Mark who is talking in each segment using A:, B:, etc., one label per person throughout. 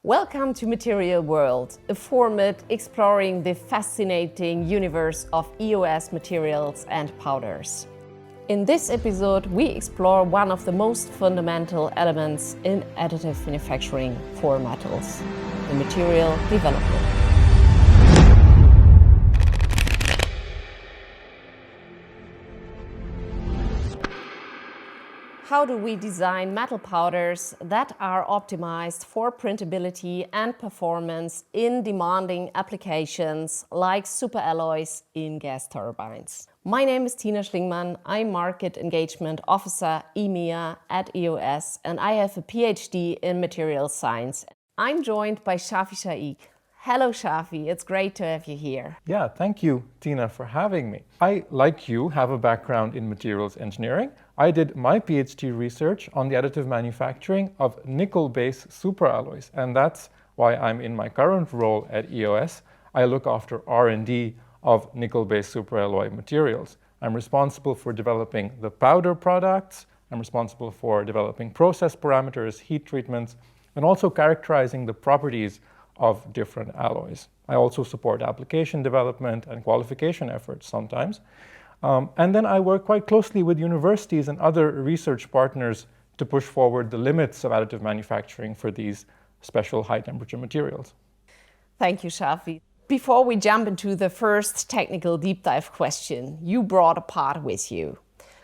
A: Welcome to Material World, a format exploring the fascinating universe of EOS materials and powders. In this episode, we explore one of the most fundamental elements in additive manufacturing for metals, the material development. How do we design metal powders that are optimized for printability and performance in demanding applications like superalloys in gas turbines? My name is Tina Schlingmann. I'm Market Engagement Officer EMEA at EOS, and I have a PhD in materials science. I'm joined by Shaafi Shaikh. Hello Shaafi, it's great to have you here.
B: Yeah, thank you, Tina, for having me. I, like you, have a background in materials engineering. I did my PhD research on the additive manufacturing of nickel-based superalloys, and that's why I'm in my current role at EOS. I look after R&D of nickel-based superalloy materials. I'm responsible for developing the powder products. I'm responsible for developing process parameters, heat treatments, and also characterizing the properties of different alloys. I also support application development and qualification efforts sometimes. And then I work quite closely with universities and other research partners to push forward the limits of additive manufacturing for these special high temperature materials.
A: Thank you, Shaafi. Before we jump into the first technical deep dive question, you brought a part with you.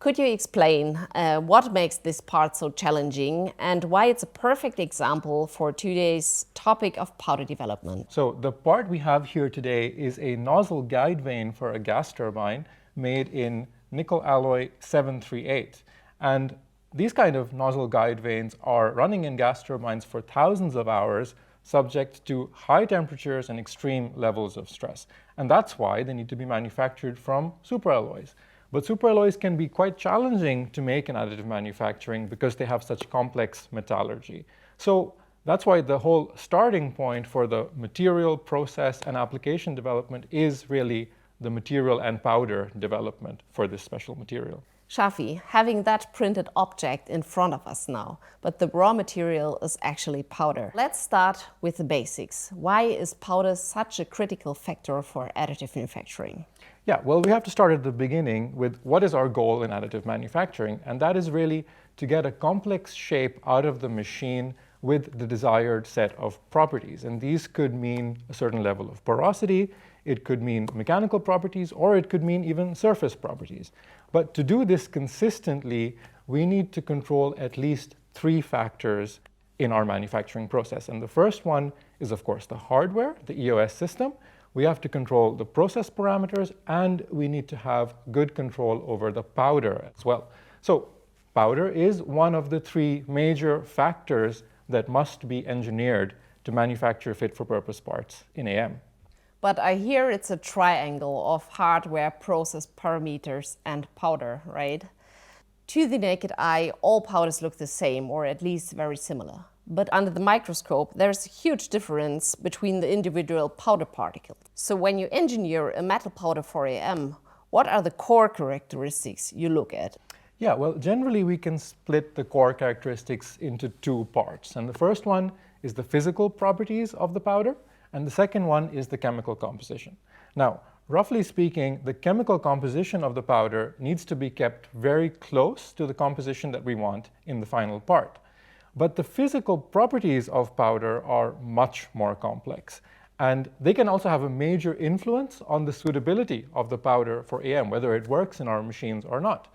A: Could you explain what makes this part so challenging and why it's a perfect example for today's topic of powder development?
B: So the part we have here today is a nozzle guide vane for a gas turbine made in Nickel Alloy 738. And these kind of nozzle guide vanes are running in gas turbines for thousands of hours, subject to high temperatures and extreme levels of stress. And that's why they need to be manufactured from superalloys. But superalloys can be quite challenging to make in additive manufacturing because they have such complex metallurgy. So that's why the whole starting point for the material, process, and application development is really the material and powder development for this special material.
A: Shaafi, having that printed object in front of us now, but the raw material is actually powder. Let's start with the basics. Why is powder such a critical factor for additive manufacturing?
B: Yeah, well, we have to start at the beginning with what is our goal in additive manufacturing, and that is really to get a complex shape out of the machine with the desired set of properties. And these could mean a certain level of porosity, it could mean mechanical properties, or it could mean even surface properties. But to do this consistently, we need to control at least three factors in our manufacturing process. And the first one is, of course, the hardware, the EOS system. We have to control the process parameters, and we need to have good control over the powder as well. So powder is one of the three major factors that must be engineered to manufacture fit-for-purpose parts in AM.
A: But I hear it's a triangle of hardware, process parameters, and powder, right? To the naked eye, all powders look the same, or at least very similar. But under the microscope, there's a huge difference between the individual powder particles. So when you engineer a metal powder for AM, what are the core characteristics you look at?
B: Yeah, well, generally we can split the core characteristics into two parts. And the first one is the physical properties of the powder, and the second one is the chemical composition. Now, roughly speaking, the chemical composition of the powder needs to be kept very close to the composition that we want in the final part. But the physical properties of powder are much more complex, and they can also have a major influence on the suitability of the powder for AM, whether it works in our machines or not.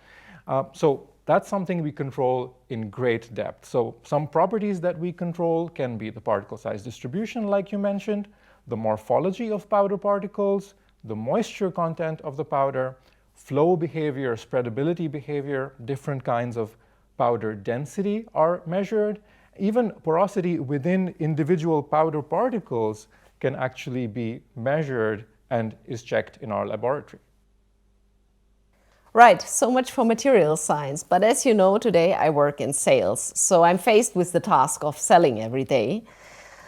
B: So that's something we control in great depth. So some properties that we control can be the particle size distribution, like you mentioned, the morphology of powder particles, the moisture content of the powder, flow behavior, spreadability behavior, different kinds of powder density are measured. Even porosity within individual powder particles can actually be measured and is checked in our laboratory.
A: Right, so much for material science. But as you know, today I work in sales, so I'm faced with the task of selling every day.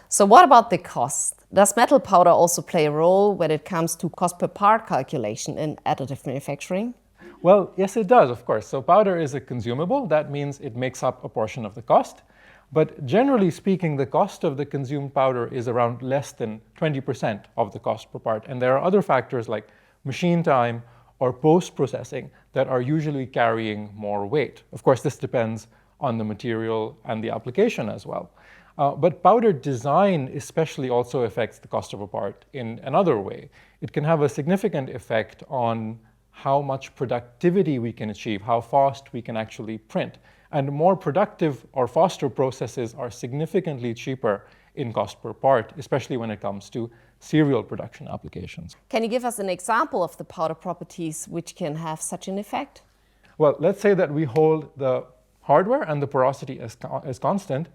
A: So what about the cost? Does metal powder also play a role when it comes to cost per part calculation in additive manufacturing?
B: Well, yes, it does, of course. So powder is a consumable. That means it makes up a portion of the cost. But generally speaking, the cost of the consumed powder is around less than 20% of the cost per part. And there are other factors like machine time or post-processing that are usually carrying more weight. Of course, this depends on the material and the application as well. But powder design especially also affects the cost of a part in another way. It can have a significant effect on how much productivity we can achieve, how fast we can actually print. And more productive or faster processes are significantly cheaper in cost per part, especially when it comes to serial production applications.
A: Can you give us an example of the powder properties which can have such an effect?
B: Well, let's say that we hold the hardware and the porosity as constant.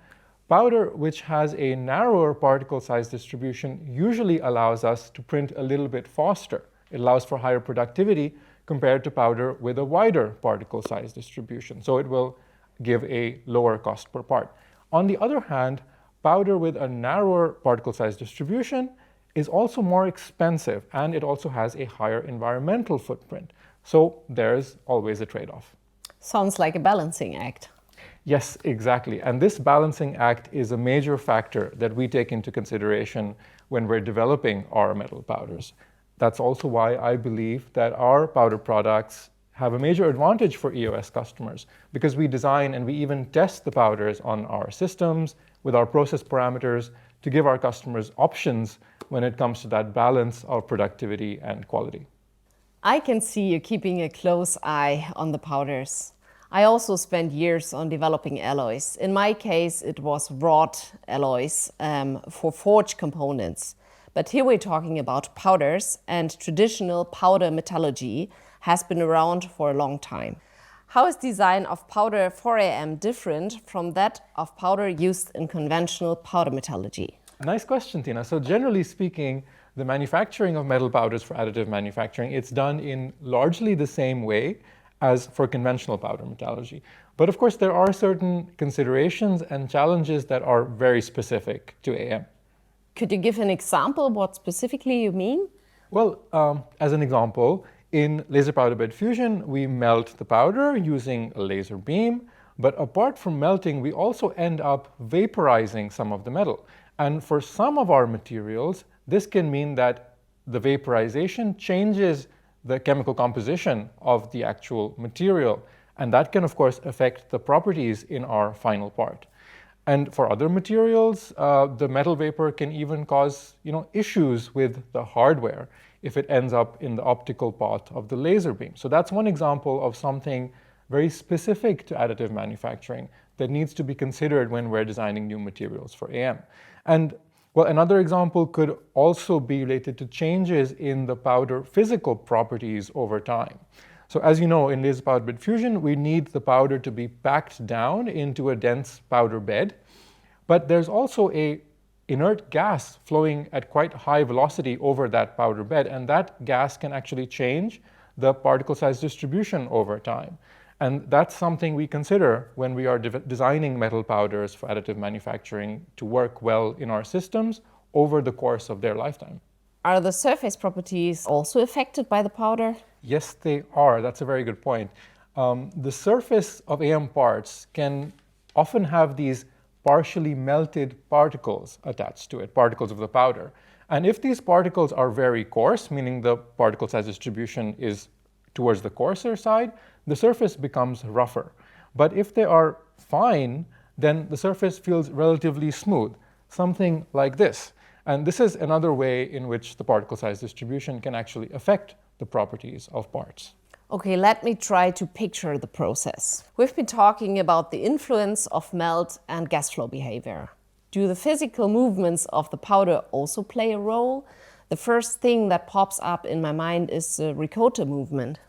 B: Powder which has a narrower particle size distribution usually allows us to print a little bit faster. It allows for higher productivity compared to powder with a wider particle size distribution. So it will give a lower cost per part. On the other hand, powder with a narrower particle size distribution is also more expensive, and it also has a higher environmental footprint. So there's always a trade-off.
A: Sounds like a balancing act.
B: Yes, exactly. And this balancing act is a major factor that we take into consideration when we're developing our metal powders. That's also why I believe that our powder products have a major advantage for EOS customers, because we design and we even test the powders on our systems with our process parameters to give our customers options when it comes to that balance of productivity and quality.
A: I can see you keeping a close eye on the powders. I also spent years on developing alloys. In my case, it was wrought alloys for forged components. But here we're talking about powders, and traditional powder metallurgy has been around for a long time. How is design of powder for AM different from that of powder used in conventional powder metallurgy?
B: Nice question, Tina. So generally speaking, the manufacturing of metal powders for additive manufacturing, it's done in largely the same way as for conventional powder metallurgy. But of course, there are certain considerations and challenges that are very specific to AM.
A: Could you give an example what specifically you mean?
B: Well, as an example, in laser powder bed fusion, we melt the powder using a laser beam. But apart from melting, we also end up vaporizing some of the metal. And for some of our materials, this can mean that the vaporization changes the chemical composition of the actual material. And that can, of course, affect the properties in our final part. And for other materials, the metal vapor can even cause issues with the hardware if it ends up in the optical path of the laser beam. So that's one example of something very specific to additive manufacturing that needs to be considered when we're designing new materials for AM. And well, another example could also be related to changes in the powder physical properties over time. So as you know, in laser powder bed fusion, we need the powder to be packed down into a dense powder bed. But there's also an inert gas flowing at quite high velocity over that powder bed, and that gas can actually change the particle size distribution over time. And that's something we consider when we are designing metal powders for additive manufacturing to work well in our systems over the course of their lifetime.
A: Are the surface properties also affected by the powder?
B: Yes, they are. That's a very good point. The surface of AM parts can often have these partially melted particles attached to it, particles of the powder. And if these particles are very coarse, meaning the particle size distribution is towards the coarser side, the surface becomes rougher. But if they are fine, then the surface feels relatively smooth, something like this. And this is another way in which the particle size distribution can actually affect the properties of parts.
A: Okay, let me try to picture the process. We've been talking about the influence of melt and gas flow behavior. Do the physical movements of the powder also play a role? The first thing that pops up in my mind is the ricotta movement.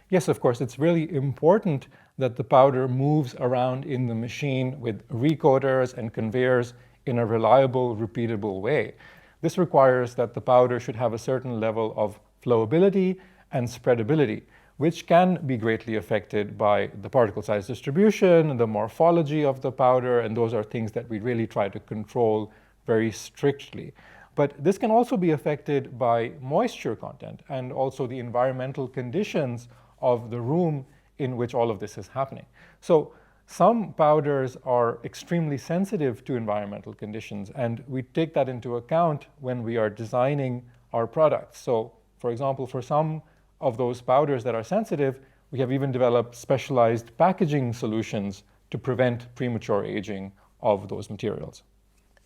B: Yes, of course, it's really important that the powder moves around in the machine with recoaters and conveyors in a reliable, repeatable way. This requires that the powder should have a certain level of flowability and spreadability, which can be greatly affected by the particle size distribution, the morphology of the powder, and those are things that we really try to control very strictly. But this can also be affected by moisture content and also the environmental conditions of the room in which all of this is happening. So Some powders are extremely sensitive to environmental conditions, and we take that into account when we are designing our products. So, for example, for some of those powders that are sensitive, we have even developed specialized packaging solutions to prevent premature aging of those materials.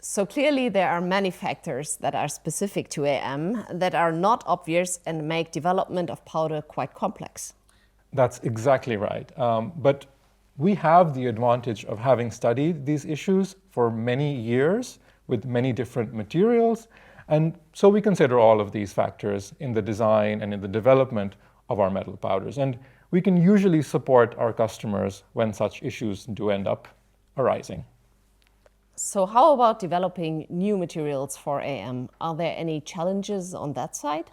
A: So clearly there are many factors that are specific to AM that are not obvious and make development of powder quite complex.
B: That's exactly right. But we have the advantage of having studied these issues for many years with many different materials, and so we consider all of these factors in the design and in the development of our metal powders. And we can usually support our customers when such issues do end up arising.
A: So how about developing new materials for AM? Are there any challenges on that side?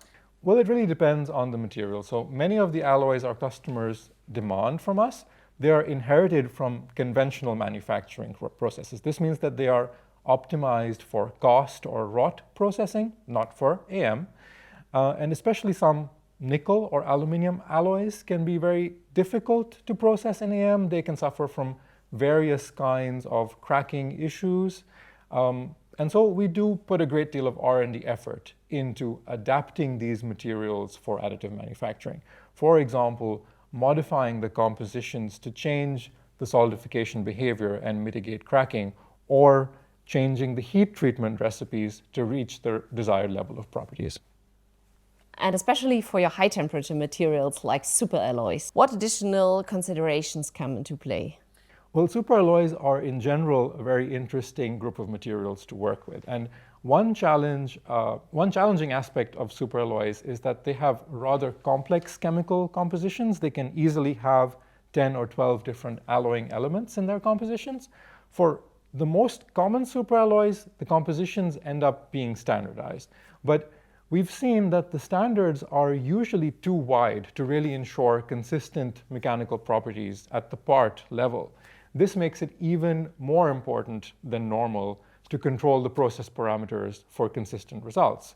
B: Well, it really depends on the material. So many of the alloys our customers demand from us, they are inherited from conventional manufacturing processes. This means that they are optimized for cost or wrought processing, not for AM. And especially some nickel or aluminum alloys can be very difficult to process in AM. They can suffer from various kinds of cracking issues. And so we do put a great deal of R&D effort into adapting these materials for additive manufacturing. For example, modifying the compositions to change the solidification behavior and mitigate cracking, or changing the heat treatment recipes to reach the desired level of properties.
A: And especially for your high temperature materials like superalloys, what additional considerations come into play?
B: Well, superalloys are in general a very interesting group of materials to work with. And one challenging aspect of superalloys is that they have rather complex chemical compositions. They can easily have 10 or 12 different alloying elements in their compositions. For the most common superalloys, the compositions end up being standardized. But we've seen that the standards are usually too wide to really ensure consistent mechanical properties at the part level. This makes it even more important than normal to control the process parameters for consistent results.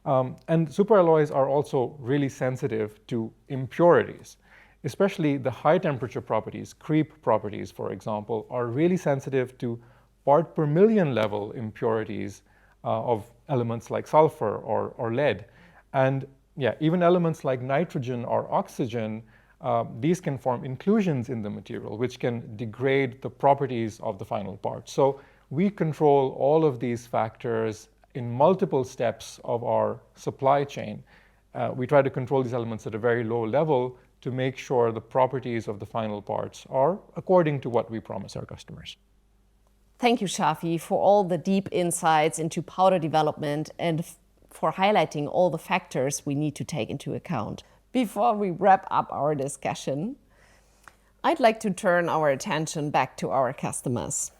B: And superalloys are also really sensitive to impurities. Especially the high temperature properties, creep properties, for example, are really sensitive to part per million level impurities of elements like sulfur or lead. And yeah, even elements like nitrogen or oxygen, these can form inclusions in the material, which can degrade the properties of the final part. So we control all of these factors in multiple steps of our supply chain. We try to control these elements at a very low level to make sure the properties of the final parts are according to what we promise our customers.
A: Thank you, Shaafi, for all the deep insights into powder development and for highlighting all the factors we need to take into account. Before we wrap up our discussion, I'd like to turn our attention back to our customers.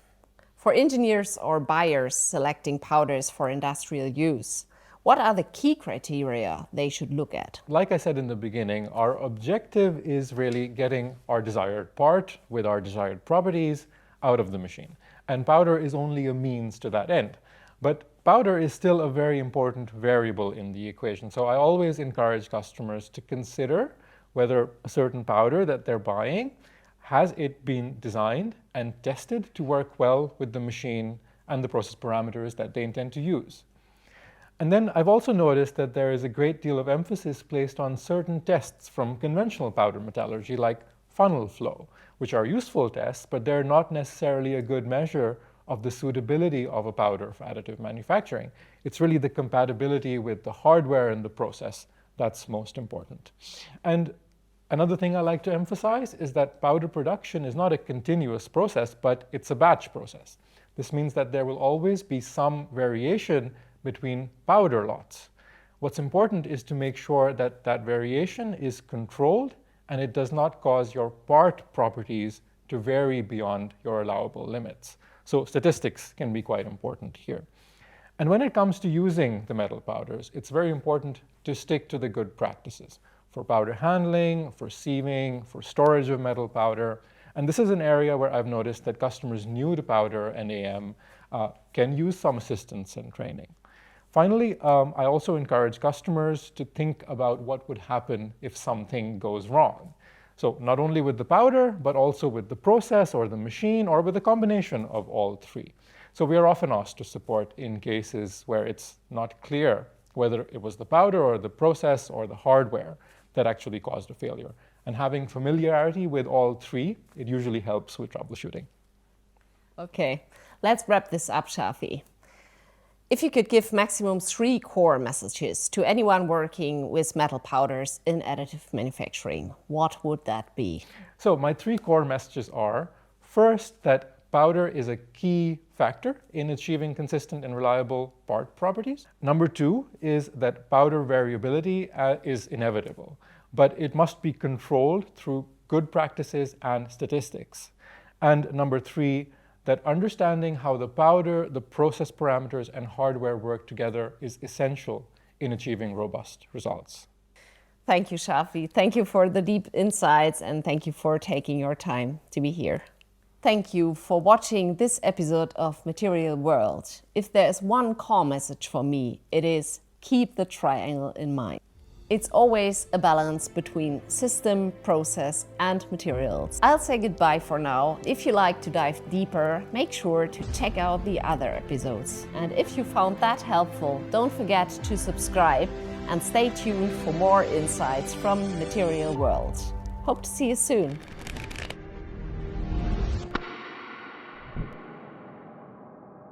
A: For engineers or buyers selecting powders for industrial use, what are the key criteria they should look at?
B: Like I said in the beginning, our objective is really getting our desired part with our desired properties out of the machine. And powder is only a means to that end. But powder is still a very important variable in the equation. So I always encourage customers to consider whether a certain powder that they're buying, has it been designed and tested to work well with the machine and the process parameters that they intend to use. And then I've also noticed that there is a great deal of emphasis placed on certain tests from conventional powder metallurgy, like funnel flow, which are useful tests, but they're not necessarily a good measure of the suitability of a powder for additive manufacturing. It's really the compatibility with the hardware and the process that's most important. And another thing I like to emphasize is that powder production is not a continuous process, but it's a batch process. This means that there will always be some variation between powder lots. What's important is to make sure that that variation is controlled and it does not cause your part properties to vary beyond your allowable limits. So statistics can be quite important here. And when it comes to using the metal powders, it's very important to stick to the good practices for powder handling, for sieving, for storage of metal powder. And this is an area where I've noticed that customers new to powder and AM can use some assistance and training. Finally, I also encourage customers to think about what would happen if something goes wrong. So not only with the powder, but also with the process or the machine or with a combination of all three. So we are often asked to support in cases where it's not clear whether it was the powder or the process or the hardware that actually caused a failure. And having familiarity with all three, it usually helps with troubleshooting.
A: Okay, let's wrap this up, Shaafi. If you could give maximum 3 core messages to anyone working with metal powders in additive manufacturing, what would that be?
B: So my 3 core messages are, first, that powder is a key factor in achieving consistent and reliable part properties. Number 2 is that powder variability is inevitable, but it must be controlled through good practices and statistics. And number 3, that understanding how the powder, the process parameters, and hardware work together is essential in achieving robust results.
A: Thank you, Shaafi. Thank you for the deep insights, and thank you for taking your time to be here. Thank you for watching this episode of Material World. If there is one core message for me, it is keep the triangle in mind. It's always a balance between system, process, and materials. I'll say goodbye for now. If you like to dive deeper, make sure to check out the other episodes. And if you found that helpful, don't forget to subscribe and stay tuned for more insights from Material World. Hope to see you soon.